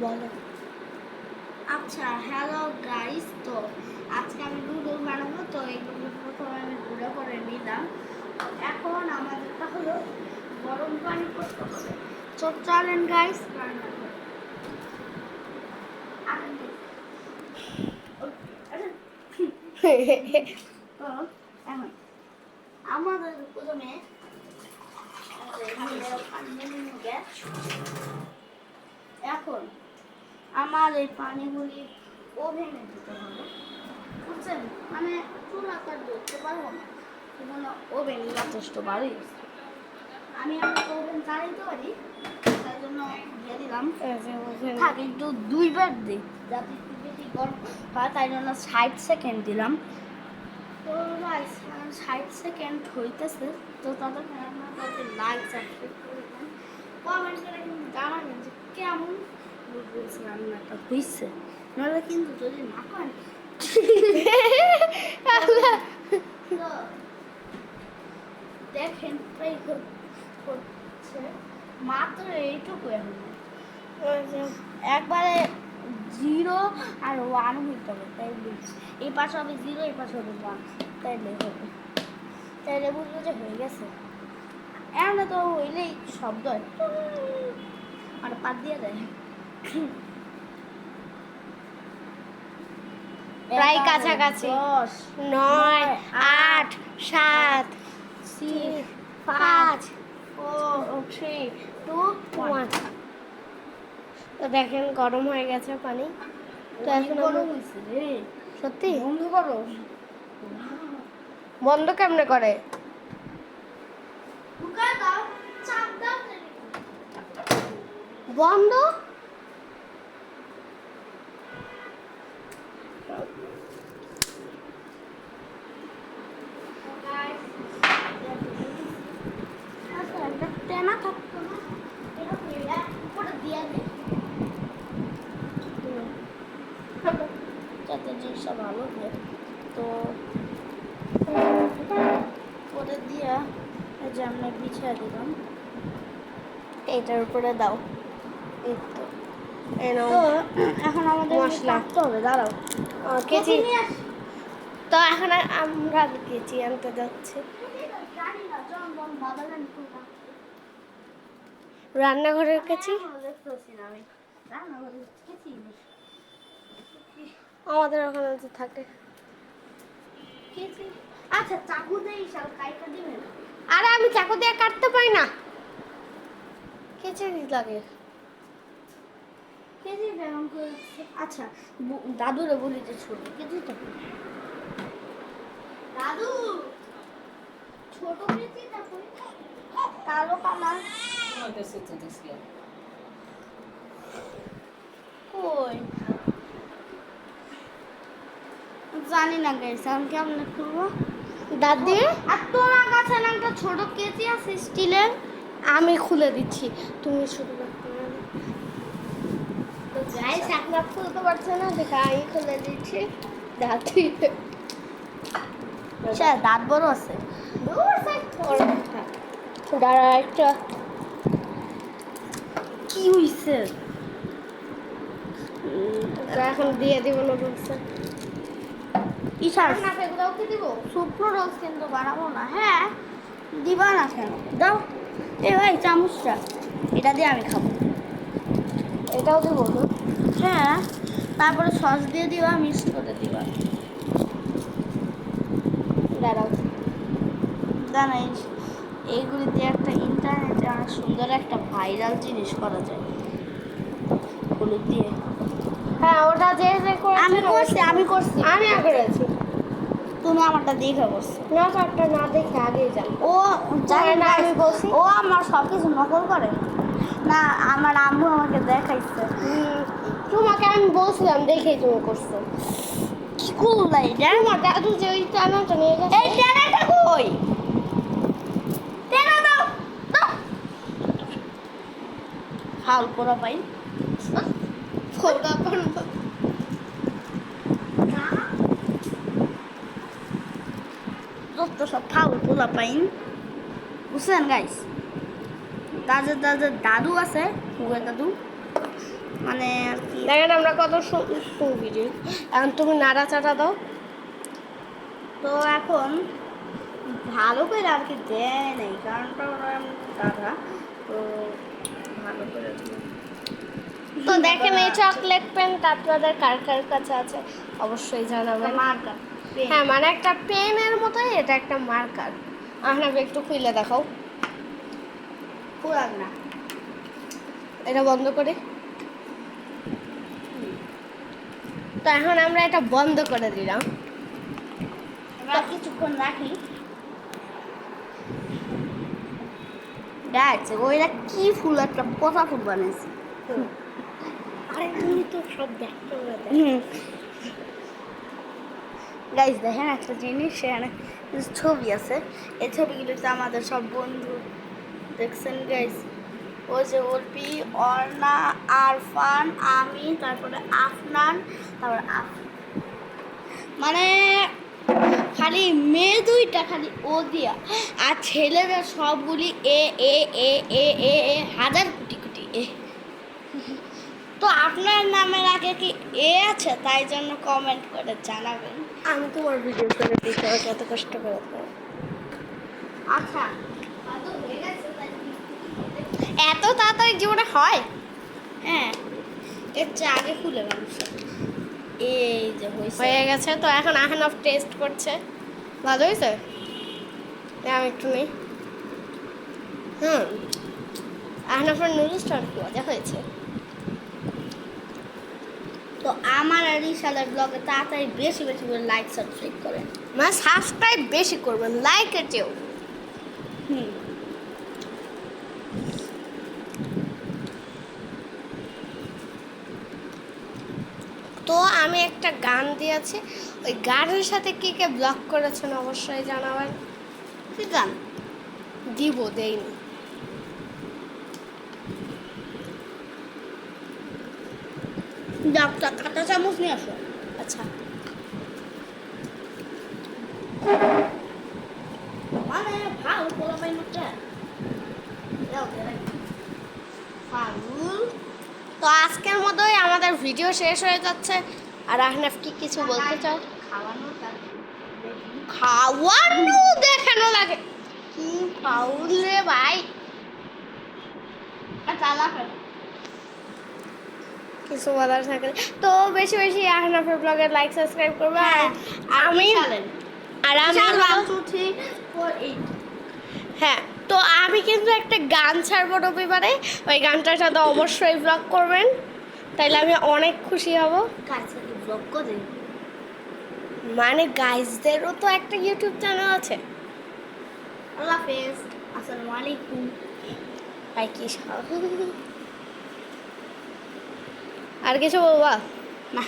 বলো। আচ্ছা hello guys, তো আজকে আমি নুডল বানাবো। তো এই নুডল প্রথমে আমি গুঁড়ো করে নিলাম। এখন আমাদেরটা হলো গরম পানি করতে হবে। তো চলেন গাইস রান্না করি। তো এখন আমাদের প্রথমে এখন আমার এই পানিগুলি ওভেনে দিতে হবে, বুঝছেন? মানে চুলাটা ধরতে পারবো না, কোনো ওভেন যথেষ্ট ভারী। আমি আমার ওভেন চালাইতে পারি, তাই জন্য দিয়ে দিলাম। থাক একটু দুইবার দিই যাতে একটু বেশি গরম হয়, তাই জন্য 60 সেকেন্ড দিলাম। তো ভাই 60 সেকেন্ড হইতেছে। তো ততক্ষণ আপনার কাছে লাইক সাবস্ক্রাইব করে দেন, কমেন্ট করে কিন্তু জানাবেন যে কেমন নুডলস রান্নাটা হয়েছে। নাহলে কিন্তু যদি না করেন তো দেখেন ট্রাই করছে মাত্র এইটুকু। এখন একবারে 0 আর 1 হইতে হবে, তাই এই পাশে হবে 0, এই পাশে হবে 1, তাইলে হবে। তাইলে বুঝবো যে হয়ে গেছে। এমন তো হইলেই শব্দ হয় আর পাত দিয়ে দেয়। প্রায় কাছাকাছি। 10, 9, 8, 7, 6, 5, 4, 3, 2, 1। তো দেখেন গরম হয়ে গেছে পানি। তো এখন গরম হয়েছে রে, সত্যি বন্ধ করো। বন্ধ কেমনে করে? ঢুকায় দাও, চাপ দাও। বন্ধ টেনা থাকতো না, এটা ফেলে উপরে দিয়ে দেয় যাতে জিনিসটা ভালো হয়। তো উপরে দিয়ে এই যে আমরা বিছিয়ে দিলাম, এইটার উপরে দাও। এই তো তো এখন আমাদের মশলা কাটতে হবে। দাঁড়াও, কেচি। নিয়ে আসি। তো এখন আমরা কেচি আনতে যাচ্ছি। জানি না, চল বাবা জানি কোনটা। রান্নাঘরের কেচি দেখতেছি না আমি, রান্নাঘরে কেচি নেই। আমাদের ওখানে তো থাকে। কেচি আচ্ছা চাকু দিয়ে সব কাইটা দিবেন। আরে আমি চাকু দিয়ে কাটতে পারি না, কেচি লাগে। কেজি ব্যবহার করেছে। আচ্ছা দাদুরে বলি যে ছোট কেজিটা, দাদু ছোট কেজিটা কই? কালো কালার কই জানি না গাইস, আমি কেমন খুলবো? দাদি আর তোমার কাছে না একটা ছোট কেজি আছে স্টিলের? আমি খুলে দিচ্ছি, তুমি শুরু করতে পারো। তো গাইস এখন খুলতে পারছে না, দেখে আমি খুলে দিচ্ছি। দাদি আচ্ছা দাঁত বড় আছে। দাঁড়া একটা কি হইছে? এখন দিয়ে দিব নুডলস। ইশার সুপ্রো রোজ কিন্তু বানাবো না। হ্যাঁ দিবা না কেন? দাও এ ভাই চামচটা, এটা দিয়ে আমি খাবো। এটাও দিব না? হ্যাঁ, তারপরে সস দিয়ে দিবা, মিক্স করে দিবা। দাঁড়াও জানাই এইগুলি দিয়ে একটা ইন্টারনেটে অনেক সুন্দর একটা ভাইরাল জিনিস করা যায়, হলুদ দিয়ে। হ্যাঁ ওটা যে যে করেছে আমি না, করছি, ওটা আমি করছি। আমি আগে করেছি। তুমি আমারটা দেখে করছো। না কাটটা না দেখে আগেই যান। ও জানি না, আমি বলছি ও আমার সব কিছু নকল করে না। আমার আম্মু আমাকে দেখাইছে। তোমাকে আমি বলছিলাম দেখেই তুমি করছো। কি করলা এটা? তোমার দাদু যে ওই টানাটা নিয়ে গেছে। এই টেনাটা কই? টেনা দাও, দাও। ফাউল করা পাই। ফোটা করবো। যত সব ফাউল করা পাই, বুঝছেন গাইস? তাদের তাদের দাদু আছে, হুয়া দাদু, মানে আর কি দেখেন আমরা কত ভিডিও। এখন তুমি নাড়াচাড়া দাও। তো এখন ভালো করে আর কি দেয় নেই কারণটা ওরা দাদা তো ভালো করে তো দেখেন এই চকলেট পেনটা আপনাদের কার কার কাছে আছে অবশ্যই জানাবেন। মার্কার হ্যাঁ মানে একটা পেনের মতোই এটা একটা মার্কার। আপনাকে একটু খুলে দেখাও। পুরান না এটা বন্ধ করে। তো এখন আমরা এটা বন্ধ করে দিলাম। এবার কিছুক্ষণ রাখি দেখছে ওইটা কি ফুল একটা পচা ফুল বানিয়েছে আরে তুমি তো সব দেখতে পাবে। গাইজ দেখেন একটা জিনিস সেখানে কিছু ছবি আছে এই ছবিগুলোতে আমাদের সব বন্ধু দেখছেন গাইজ ওই যে অর্পি অর্ণা আরফান আমি তারপরে আফনান তারপরে মানে খালি মেয়ে দুইটা খালি ও দিয়া আর ছেলেরা সবগুলি এ এ এ এ এ এ হাজার কোটি কোটি এ তো আপনার নামের আগে কি এ আছে তাই জন্য কমেন্ট করে জানাবেন আমি তোমার ভিডিও করে দিতে হবে এত কষ্ট করে। আচ্ছা এত তাড়াতাড়ি জীবনে হয়? হ্যাঁ এর চেয়ে আগে খুলে মানুষ এই যে হয়েছে হয়ে গেছে। তো এখন আহনাফ টেস্ট করছে। ভালো হয়েছে? আমি একটু নেই। আহনাফের নুডলসটা অনেক মজা হয়েছে। তো আমার আর ইশালের ব্লগে তাড়াতাড়ি বেশি বেশি করে লাইক সাবস্ক্রাইব করেন মানে সাবস্ক্রাইব বেশি করবেন, লাইকের চেয়েও। তো আমি একটা গান দিয়েছি, ওই গানের সাথে কে কে ব্লগ করেছেন অবশ্যই জানাবেন। কি গান দিব দেইনি। ডাক্তার কাঁটা চামচ নিয়ে আসো আচ্ছা মানে ভালো পোলা পাই না ফাগুল তো আজকের মতোই আমাদের ভিডিও শেষ হয়ে যাচ্ছে। আর আহনাফ কি কিছু বলতে চাও? খাওয়ানো খাওয়ানো দেখানো লাগে কি ফাউল রে ভাই। চালা কিছু বলার থাকে না। তো বেশি বেশি আহনাফের ব্লগে লাইক সাবস্ক্রাইব করবে। আর আমি হ্যাঁ তো আমি কিন্তু একটা গান ছাড়বো রবিবারে, ওই গানটার সাথে অবশ্যই ব্লগ করবেন, তাইলে আমি অনেক খুশি হব। ব্লগ করে মানে গাইজদেরও তো একটা ইউটিউব চ্যানেল আছে। আল্লাহ হাফেজ আসসালামু আলাইকুম ভাই কি আর কিছু বলবা না